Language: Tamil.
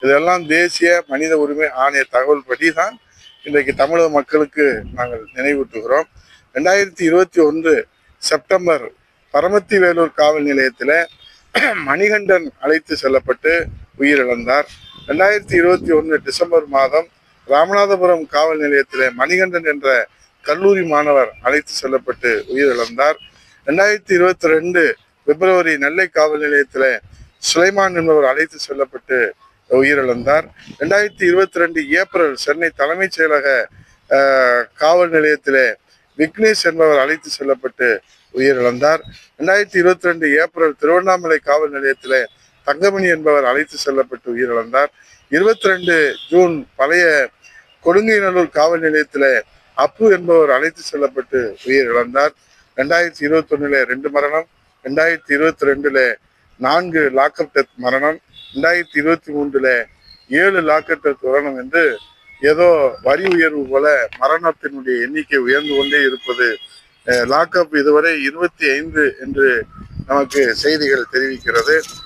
இதெல்லாம் தேசிய மனித உரிமை ஆணைய தகவல் படி தான் இன்றைக்கு தமிழக மக்களுக்கு நாங்கள் நினைவூட்டுகிறோம். 2021 செப்டம்பர் பரமத்தி வேலூர் காவல் நிலையத்தில் மணிகண்டன் அழைத்து செல்லப்பட்டு உயிரிழந்தார். 2021 டிசம்பர் மாதம் ராமநாதபுரம் காவல் நிலையத்தில் மணிகண்டன் என்ற கல்லூரி மாணவர் அழைத்து செல்லப்பட்டு உயிரிழந்தார். 2022 பிப்ரவரி நெல்லை காவல் நிலையத்தில் சுலைமான் என்பவர் அழைத்து செல்லப்பட்டு உயிரிழந்தார். 2022 ஏப்ரல் சென்னை தலைமைச் செயலக காவல் நிலையத்தில் விக்னேஷ் என்பவர் அழைத்து செல்லப்பட்டு உயிரிழந்தார். 2022 ஏப்ரல் திருவண்ணாமலை காவல் நிலையத்தில் தங்கமணி என்பவர் அழைத்து செல்லப்பட்டு உயிரிழந்தார். 22 ஜூன் பழைய கொடுங்கைநல்லூர் காவல் நிலையத்தில் அப்பு என்பவர் அழைத்து செல்லப்பட்டு உயிரிழந்தார். 2021 2 மரணம், 2022 4 லாக்அப் டெத் மரணம், 2023 7 லாக்அப் டெத் மரணம் என்று ஏதோ வரி உயர்வு போல மரணத்தினுடைய எண்ணிக்கை உயர்ந்து கொண்டே இருப்பது. லாக்அப் இதுவரை 25 என்று நமக்கு செய்திகள் தெரிவிக்கிறது.